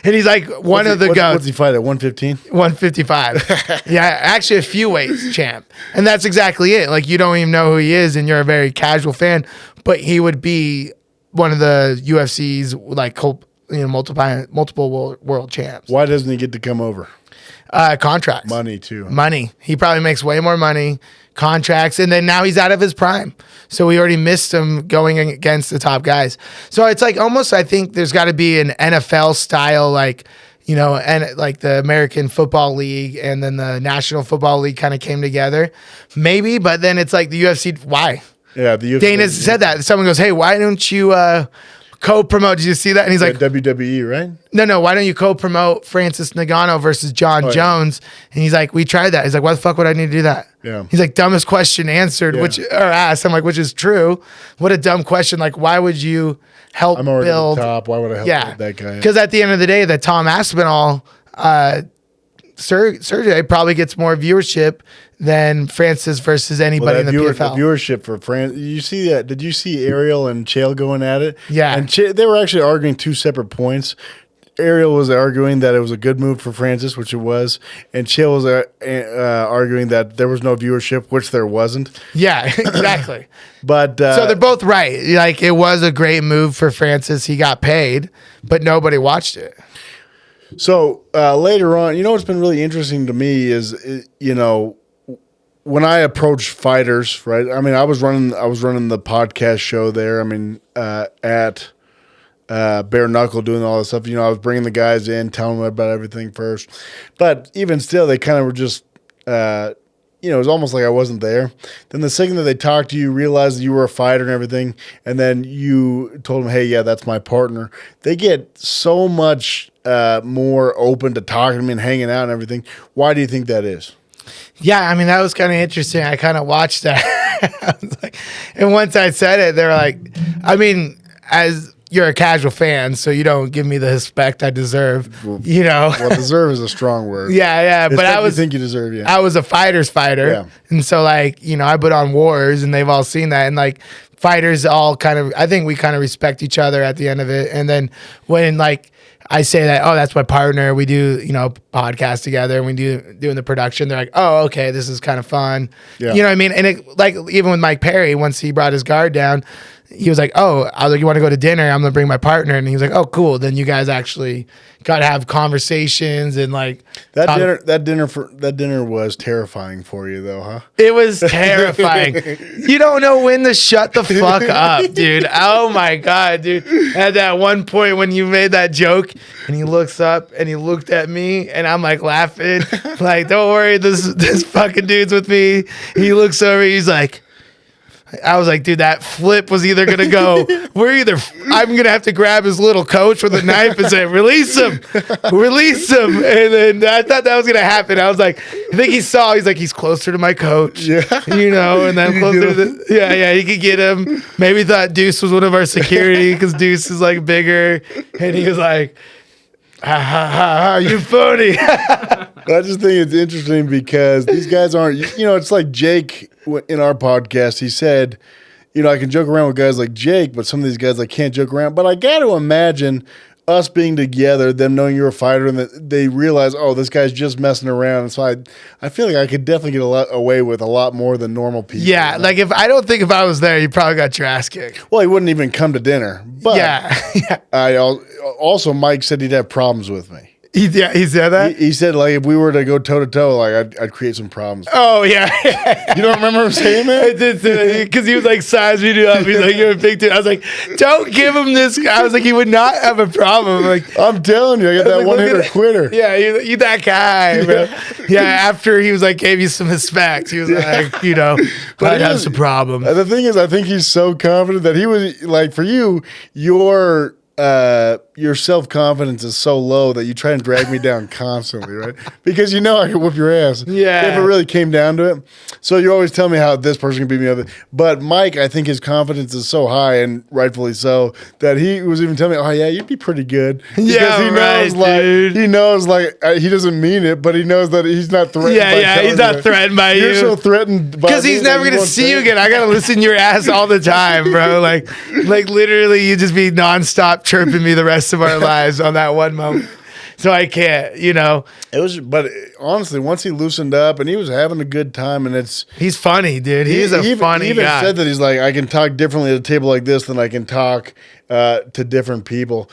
And he's like one of the goats. What's he fight at, 115? 155. Yeah, actually a few weights champ. And that's exactly it. Like, you don't even know who he is and you're a very casual fan, but he would be one of the UFC's like multiple world champs. Why doesn't he get to come over? Contracts. Money too. Money. He probably makes way more money. Contracts, and then now he's out of his prime. So we already missed him going against the top guys. So it's like almost, I think there's got to be an NFL style, like, and like the American Football League and then the National Football League kind of came together. Maybe, but then it's like the UFC. Why? Yeah, the UFC. Dana said that. Someone goes, hey, why don't you co-promote? Did you see that? And he's like, WWE, right? No. Why don't you co-promote Francis Ngannou versus John Jones? And he's like, we tried that. He's like, why the fuck would I need to do that? Yeah. He's like, dumbest question answered, or asked. I'm like, which is true. What a dumb question. Like, why would you help I'm already build? At the top. Why would I help that guy? Because at the end of the day, the Tom Aspinall surgery probably gets more viewership than Francis versus anybody in the PFL. The viewership for France. You see that? Did you see Ariel and Chael going at it? Yeah. And they were actually arguing two separate points. Ariel was arguing that it was a good move for Francis, which it was, and Chael was arguing that there was no viewership, which there wasn't. Yeah, exactly. But so they're both right. Like, it was a great move for Francis. He got paid, but nobody watched it. So later on, what's been really interesting to me is, when I approach fighters, right? I mean, I was running the podcast show there. I mean, at Bare Knuckle, doing all this stuff. I was bringing the guys in, telling them about everything first. But even still, they kind of were just, it was almost like I wasn't there. Then the second that they talked to you, realized that you were a fighter and everything, and then you told them, hey, yeah, that's my partner. They get so much more open to talking to me and hanging out and everything. Why do you think that is? Yeah, I mean, that was kind of interesting. I kind of watched that. I was like, and once I said it, they were like, I mean, as you're a casual fan, so you don't give me the respect I deserve, Well, deserve is a strong word. Yeah, it's but like I was, you think you deserve, I was a fighter's fighter. Yeah. And so, like, I put on Wars, and they've all seen that. And, like, fighters all kind of, I think we kind of respect each other at the end of it. And then when, like, I say that, oh, that's my partner. We do, podcast together and we doing the production. They're like, oh, okay, this is kind of fun. Yeah. You know what I mean? And it, like, even with Mike Perry, once he brought his guard down, he was like, oh, I was like, you want to go to dinner? I'm going to bring my partner. And he was like, oh, cool. Then you guys actually got to have conversations and like that dinner was terrifying for you though, huh? it was terrifying. You don't know when to shut the fuck up, dude. Oh my God, dude. At that one point when you made that joke and he looks up and he looked at me and I'm like laughing, like, don't worry, this fucking dude's with me. He looks over, he's like, I was like, dude, that flip was either going to go, I'm going to have to grab his little coach with a knife and say, release him. And then I thought that was going to happen. I was like, I think he's like, he's closer to my coach, and then closer to he could get him. Maybe he thought Deuce was one of our security because Deuce is like bigger. And he was like, ha, you funny. I just think it's interesting because these guys aren't, it's like Jake in our podcast. He said, I can joke around with guys like Jake, but some of these guys I can't joke around. But I got to imagine us being together, them knowing you're a fighter, and that they realize, oh, this guy's just messing around. And so I feel like I could definitely get away with a lot more than normal people. Yeah, like if I was there, you probably got your ass kicked. Well, he wouldn't even come to dinner. But yeah. I also Mike said he'd have problems with me. He said that? He said, like, if we were to go toe-to-toe, like, I'd create some problems. Oh, yeah. You don't remember him saying that? I did say that because he was like, size me up. He's like, you're a big dude. I was like, don't give him this. I was like, he would not have a problem. Like, I'm telling you, I got that one-hitter quitter. Yeah, you that guy, bro. Yeah, after he was like, gave you some respect, he was like, I'd have some problems. The thing is, I think he's so confident that he was, like, for you, your self-confidence is so low that you try and drag me down constantly, right? Because I can whoop your ass. Yeah. If it really came down to it. So you always tell me how this person can beat me up. But Mike, I think his confidence is so high, and rightfully so, that he was even telling me, oh, yeah, you'd be pretty good. Because he knows, he doesn't mean it, but he knows that he's not threatened by he's not threatened by you. You're so threatened by because he's never going to see you again. I got to listen to your ass all the time, bro. Like literally, you just be nonstop chirping me the rest of our lives on that one moment. So I can't, It was, but honestly, once he loosened up and he was having a good time, and he's funny, dude. He's a funny guy. He even said that he's like, I can talk differently at a table like this than I can talk to different people.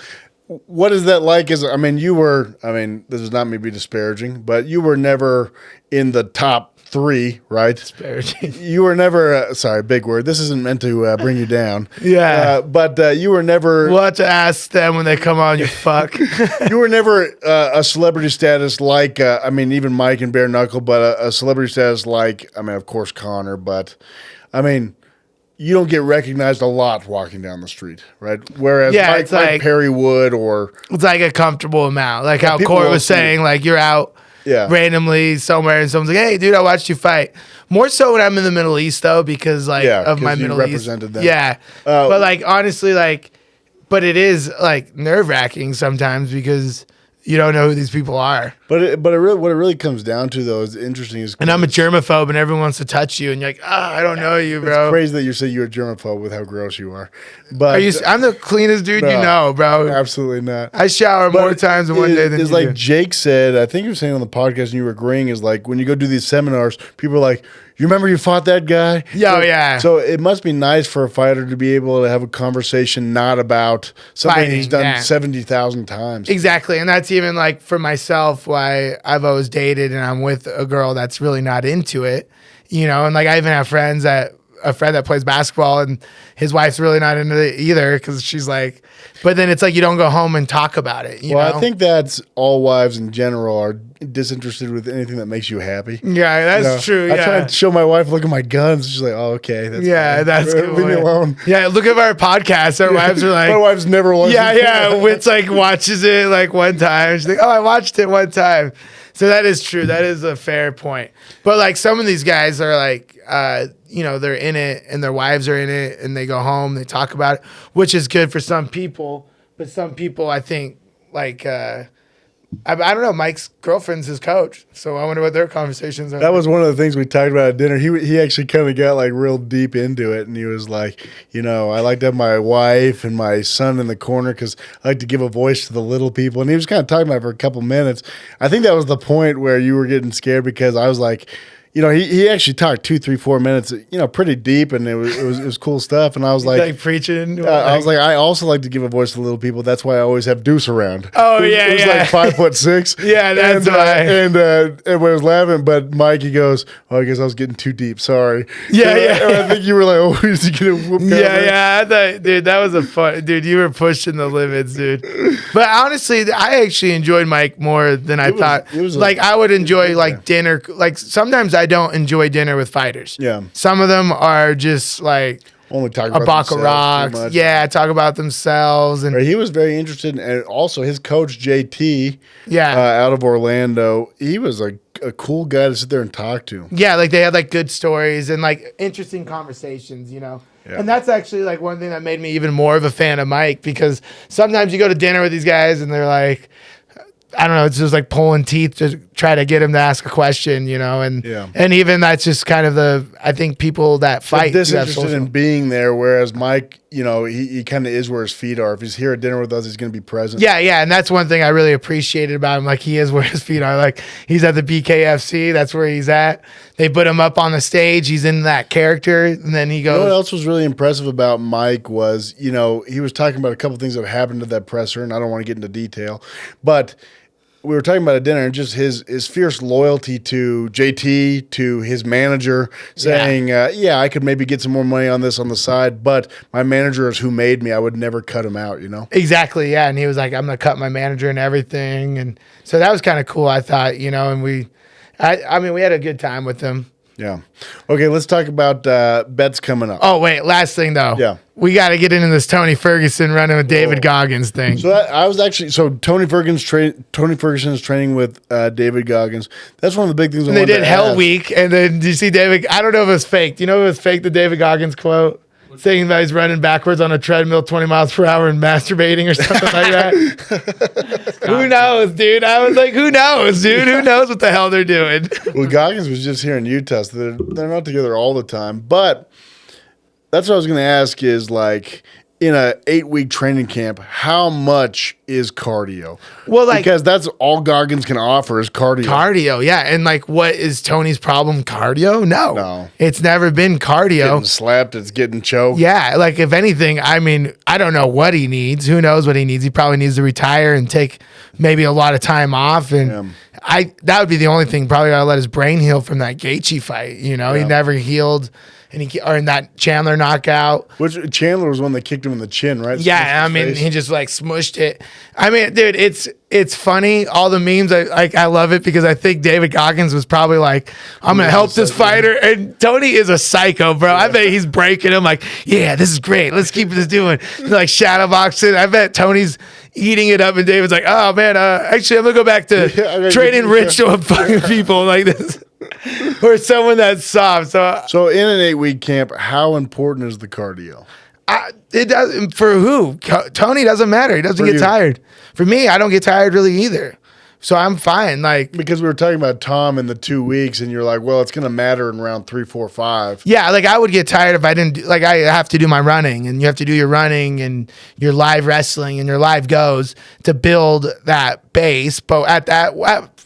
What is that like? This is not me be disparaging, but you were never in the top 3, right? Disparaging. You were never, sorry, big word. This isn't meant to bring you down. Yeah. But you were never. We'll have to ask them when they come on, you fuck. You were never a celebrity status like, even Mike and Bare Knuckle, but a celebrity status like, of course, Connor, but, you don't get recognized a lot walking down the street, right? Whereas Mike Perry would, or... It's like a comfortable amount. Like how Corey was saying, like you're out randomly somewhere and someone's like, hey, dude, I watched you fight. More so when I'm in the Middle East, though, because of my Middle East. Them. Yeah. But like, honestly, but it is like nerve-wracking sometimes because you don't know who these people are. But what it really comes down to, though, is interesting. And I'm a germaphobe, and everyone wants to touch you, and you're like, I don't know you, bro. It's crazy that you say you're a germaphobe with how gross you are. But I'm the cleanest dude bro. Absolutely not. I shower more times in one day than you do. It's like Jake said, I think you were saying on the podcast, and you were agreeing, is like when you go do these seminars, people are like, you remember you fought that guy? Yeah. So it must be nice for a fighter to be able to have a conversation not about something he's done 70,000 times. Exactly. And that's even like for myself why I've always dated and I'm with a girl that's really not into it. And like I even have a friend that plays basketball and his wife's really not into it either because she's like, but then it's like you don't go home and talk about it. You know? I think that's all wives in general are disinterested with anything that makes you happy. Yeah, that's true. I try to show my wife, look at my guns. She's like, oh, okay. That's good. Leave me alone. Yeah, look at our podcast. Our wives are like, my wife's never watched it. Yeah. Witz like watches it like one time. She's like, oh, I watched it one time. So that is true. That is a fair point. But like some of these guys are like, they're in it and their wives are in it and they go home, they talk about it, which is good for some people. But some people, I think, like, I don't know. Mike's girlfriend's his coach, so I wonder what their conversations are. That was one of the things we talked about at dinner. He actually kind of got like real deep into it, and he was like, I like to have my wife and my son in the corner because I like to give a voice to the little people. And he was kind of talking about it for a couple minutes. I think that was the point where you were getting scared because I was like, he actually talked 2, 3, 4 minutes, pretty deep, and it was cool stuff. And I was like preaching. I was like, I also like to give a voice to little people. That's why I always have Deuce around. Oh yeah, He was like 5'6". Yeah, that's why. And everybody was laughing, but Mike, he goes, "Oh, I guess I was getting too deep. Sorry." Yeah, And I think you were like, "Oh, is he gonna whoop?" Yeah. I thought, dude, that was a fun, dude. You were pushing the limits, dude. But honestly, I actually enjoyed Mike more than I thought. I would enjoy dinner. Like sometimes I don't enjoy dinner with fighters. Yeah. Some of them are just like only talk a about buck of themselves too rocks. much. Yeah, talk about themselves. And He was very interested, and also his coach JT, Yeah. out of Orlando, he was a cool guy to sit there and talk to. yeah, like they had like good stories and like interesting conversations, Yeah. And that's actually like one thing that made me even more of a fan of Mike, because sometimes you go to dinner with these guys and they're like, I don't know, it's just like pulling teeth to try to get him to ask a question, and Yeah. and even that's just kind of I think people that fight do have Disinterested in social- being there, whereas Mike, he kind of is where his feet are. If he's here at dinner with us, he's going to be present. Yeah, and that's one thing I really appreciated about him. Like he is where his feet are. Like he's at the BKFC, that's where he's at. They put him up on the stage. He's in that character, and then he goes. You know what else was really impressive about Mike was, he was talking about a couple of things that happened to that presser, and I don't want to get into detail, but we were talking about at dinner and just his fierce loyalty to JT, to his manager, saying, I could maybe get some more money on this on the side, but my manager is who made me. I would never cut him out, Exactly, yeah. And he was like, I'm going to cut my manager and everything. And so that was kind of cool, I thought, and we had a good time with him. Yeah. Okay, let's talk about bets coming up. Oh, wait, last thing, though. Yeah. We got to get into this Tony Ferguson running with David Goggins thing. So Tony Ferguson is training with David Goggins. That's one of the big things. They did Hell Week, and then do you see David? I don't know if it was fake. Do you know if it was fake? The David Goggins quote saying that he's running backwards on a treadmill 20 miles per hour and masturbating or something like that. Who knows, dude? I was like, who knows, dude? Who knows what the hell they're doing? Well, Goggins was just here in Utah, so they're not together all the time. But that's what I was going to ask is, like, in a 8-week training camp, how much is cardio? Well, like, because that's all Goggins can offer is cardio. Cardio, yeah. And like, what is Tony's problem? Cardio? No. It's never been cardio. Getting slapped, it's getting choked. Yeah, like if anything, I don't know what he needs. Who knows what he needs? He probably needs to retire and take maybe a lot of time off. And that would be the only thing. Probably gotta let his brain heal from that Gaethje fight. He never healed. And or in that Chandler knockout. Which Chandler was one that kicked him in the chin, right? Yeah, he just like smushed it. Dude, it's funny. All the memes, I love it because I think David Goggins was probably like, I'm gonna help this fighter, and Tony is a psycho, bro. I bet he's breaking him like, yeah, this is great. Let's keep this doing. Like shadowboxing. I bet Tony's eating it up, and David's like, oh man, actually I'm gonna go back to trading rich to fucking people like this. Or someone that's soft. So in an 8-week camp, how important is the cardio? It doesn't. For who? Tony doesn't matter. He doesn't get tired. For me, I don't get tired really either. So I'm fine. Like, because we were talking about Tom in the 2 weeks, and you're like, well, it's going to matter in round 3, 4, 5. Yeah, like I would get tired if I didn't. Like I have to do my running, and you have to do your running and your live wrestling and your live goes to build that base. But at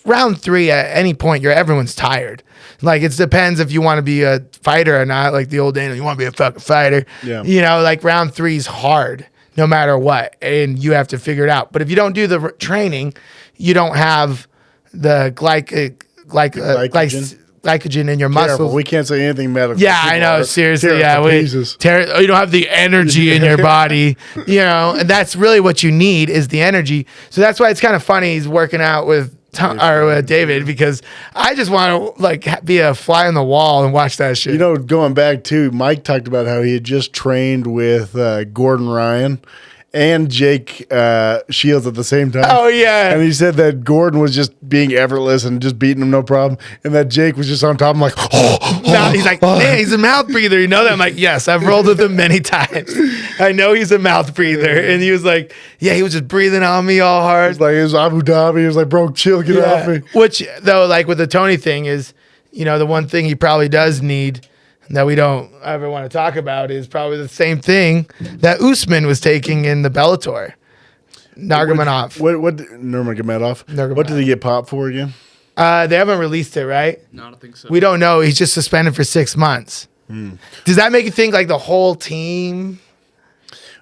round 3, at any point, everyone's tired. Like it depends if you want to be a fighter or not. Like the old Dana, you want to be a fucking fighter. Yeah. Like round 3 is hard no matter what, and you have to figure it out. But if you don't do the training, you don't have the glycogen in your muscles. Careful, we can't say anything medical. Yeah, I know. Seriously, yeah. You don't have the energy in your body, and that's really what you need is the energy. So that's why it's kind of funny he's working out with David, because I just want to be a fly on the wall and watch that shit. Going back to Mike talked about how he had just trained with Gordon Ryan, and Jake Shields at the same time. Oh, yeah. And he said that Gordon was just being effortless and just beating him no problem, and that Jake was just on top. I'm like, He's like, man, he's a mouth breather. You know that? I'm like, yes, I've rolled with him many times. I know he's a mouth breather. And he was like, yeah, he was just breathing on me all hard. it's like, it was Abu Dhabi. He was like, bro, chill, get off me. Which, though, like with the Tony thing is, the one thing he probably does need that we don't ever want to talk about is probably the same thing that Usman was taking in the Bellator. Nurmagomedov. What Nurmagomedov? What did he get popped for again? They haven't released it, right? No, I don't think so. We don't know. He's just suspended for 6 months. Does that make you think like the whole team?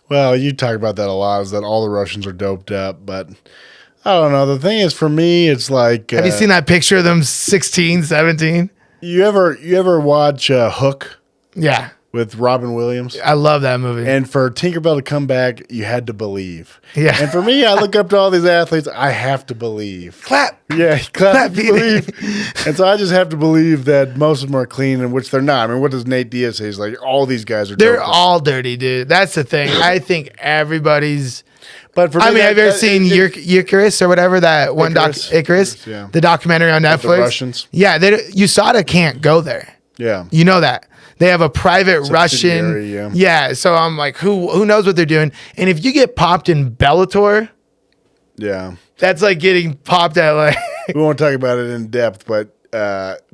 Well, you talk about that a lot, is that all the Russians are doped up, but I don't know. The thing is, for me, it's like... Have you seen that picture of them 16, 17? You ever watch Hook Yeah. with Robin Williams? I love that movie. And for Tinkerbell to come back, you had to believe. Yeah. And for me, I look up to all these athletes. I have to believe. Clap. Yeah, clap, Peter. believe. And so I just have to believe that most of them are clean, and which they're not. I mean, what does Nate Diaz say? He's like, all these guys are They're doped up. all dirty, dude. That's the thing. I think everybody's... But for me, have you ever seen Icarus or whatever, that one Icarus, yeah. the documentary on Netflix? the Russians? Yeah, USADA can't go there. Yeah. You know that. They have a private Russian. Subsidiary, Yeah, so I'm like, who knows what they're doing? And if you get popped in Bellator, Yeah. that's like getting popped at like... We won't talk about it in depth, but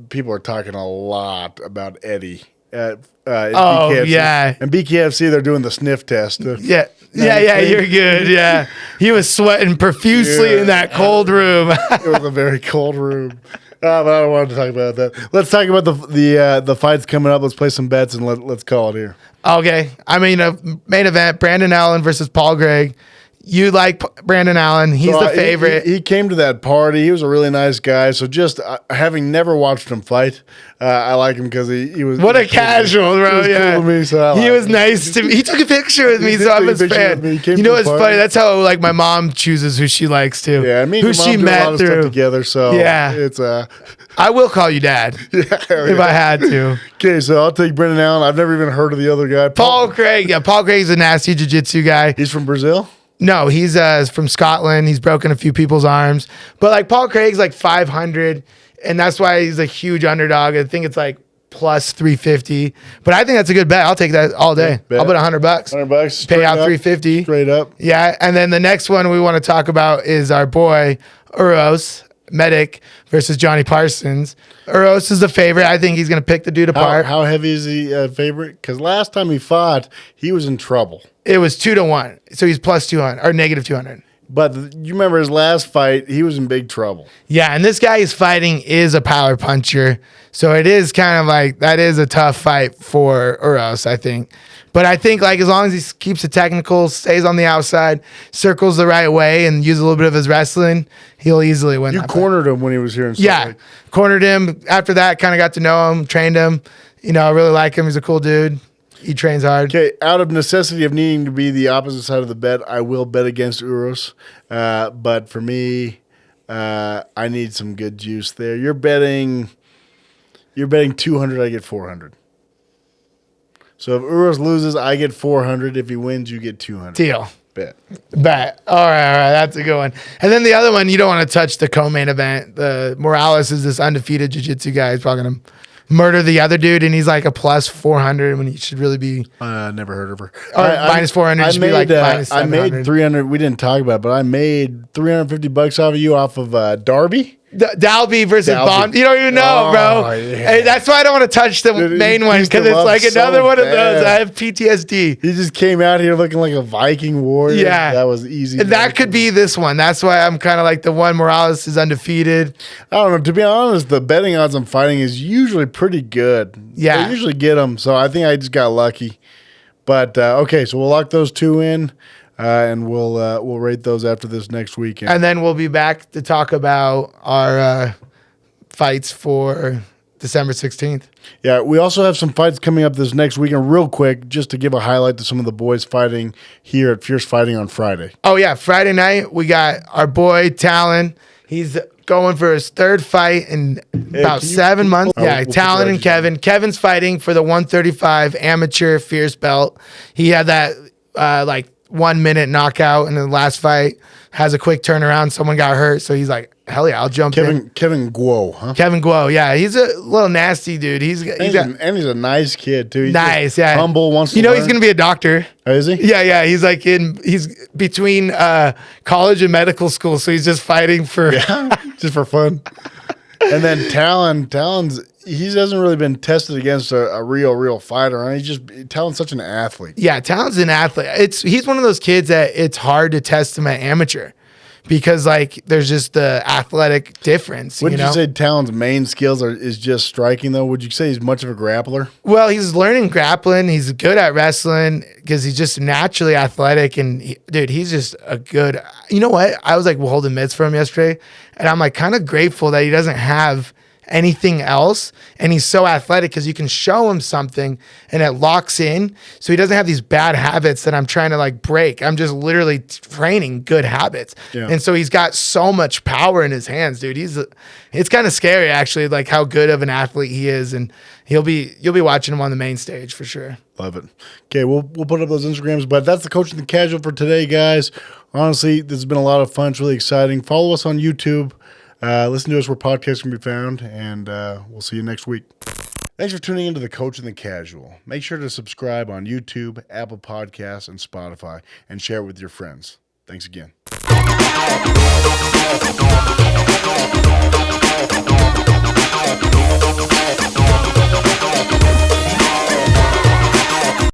people are talking a lot about Eddie at BKFC. yeah. And BKFC, they're doing the sniff test. Yeah, you're good. Yeah. He was sweating profusely Yeah. in that cold room. It was a very cold room. But I don't want to talk about that. Let's talk about the fights coming up. Let's play some bets and let's call it here. Okay. I mean, main event, Brandon Allen versus Paul Gregg. You like Brandon Allen. He's So the favorite. He came to that party. He was a really nice guy. So just having never watched him fight, I like him because he was... What he a was cool to me. casual, bro. He was Yeah. cool to me, so I He like was him. nice to me. He took a picture with me, did so I'm take a his picture fan. with me. He came You to know the what's party. funny? That's how like my mom chooses who she likes to. Yeah, me and who your mom she do a lot met of stuff through. together. So Yeah. it's I will call you dad if I had to. Okay, so I'll take Brendan Allen. I've never even heard of the other guy. Paul Craig. Yeah, Paul Craig's a nasty jiu-jitsu guy. He's from Brazil. No, he's from Scotland. He's broken a few people's arms. But like Paul Craig's like 500, and that's why he's a huge underdog. I think it's like plus 350. But I think that's a good bet. I'll take that all day. Bet. I'll bet $100. $100. Pay out 350. Straight up. Yeah, and then the next one we want to talk about is our boy Uros Medic versus Johnny Parsons. Uros is the favorite. I think he's going to pick the dude apart. How heavy is he favorite? Because last time he fought, he was in trouble. It was 2-1, so he's plus 200 or negative 200. But you remember his last fight, he was in big trouble. Yeah, and this guy he's fighting is a power puncher, so it is kind of like that is a tough fight for Uros, I think. But I think like as long as he keeps it technical, stays on the outside, circles the right way, and uses a little bit of his wrestling, he'll easily win. You that cornered him when he was here in Salt Yeah, Lake. cornered him. After that, kind of got to know him, trained him. I really like him. He's a cool dude. He trains hard. Okay, out of necessity of needing to be the opposite side of the bet, I will bet against Uros. But for me, I need some good juice there. You're betting 200, I get 400. So if Uros loses, I get 400. If he wins, you get 200. Deal. Bet. All right. That's a good one. And then the other one, you don't want to touch the co-main event. The Morales is this undefeated jiu-jitsu guy. He's probably going to murder the other dude, and he's like a plus 400 when he should really be Never heard of her. minus 400. Should be like minus I 700. made 300. We didn't talk about it, but I made $350 off of you off of Darby. Dalby versus Dalby. Bond. You don't even know, Oh, bro. yeah. Hey, that's why I don't want to touch the Dude, main he one used to because it's love like so another one of those. bad. I have PTSD. He just came out here looking like a Viking warrior. Yeah. That was easy. And that could be this one. That's why I'm kind of like the one Morales is undefeated. I don't know. To be honest, the betting odds on fighting is usually pretty good. Yeah. They usually get them. So I think I just got lucky. But okay, so we'll lock those two in, and we'll rate those after this next weekend. And then we'll be back to talk about our fights for December 16th. Yeah, we also have some fights coming up this next weekend. Real quick, just to give a highlight to some of the boys fighting here at Fierce Fighting on Friday. Oh, yeah. Friday night, we got our boy Talon. He's going for his third fight in about 7 months. Oh, Yeah, we'll Talon and put that Kevin. Kevin's fighting for the 135 amateur Fierce belt. He had that like 1 minute knockout in the last fight, has a quick turnaround. Someone got hurt. So he's like, hell yeah, I'll jump in. Kevin Guo, huh? Kevin Guo. Yeah. He's a little nasty dude. He's nice. Yeah. Humble. Wants to he's learn. going to be a doctor. Oh, is he? Yeah. He's like he's between college and medical school. So he's just fighting for, just for fun. And then Talon's, he hasn't really been tested against a real fighter. Right? Talon's such an athlete. Yeah, Talon's an athlete. He's one of those kids that it's hard to test him at amateur because like there's just the athletic difference. Wouldn't you say Talon's main skills is just striking though? Would you say he's much of a grappler? Well, he's learning grappling. He's good at wrestling because he's just naturally athletic. And dude, he's just a good. You know what? I was like holding mitts for him yesterday, and I'm like kind of grateful that he doesn't have anything else, and he's so athletic because you can show him something and it locks in, so he doesn't have these bad habits that I'm trying to like break. I'm just literally training good habits. And so he's got so much power in his hands, dude. It's kind of scary actually, like how good of an athlete he is, and you'll be watching him on the main stage for sure. Love it. Okay, we'll put up those Instagrams, but that's the Coach and the Casual for today, guys. Honestly, this has been a lot of fun. It's really exciting. Follow us on YouTube. Listen to us where podcasts can be found, and we'll see you next week. Thanks for tuning into the Coach and the Casual. Make sure to subscribe on YouTube, Apple Podcasts, and Spotify, and share it with your friends. Thanks again.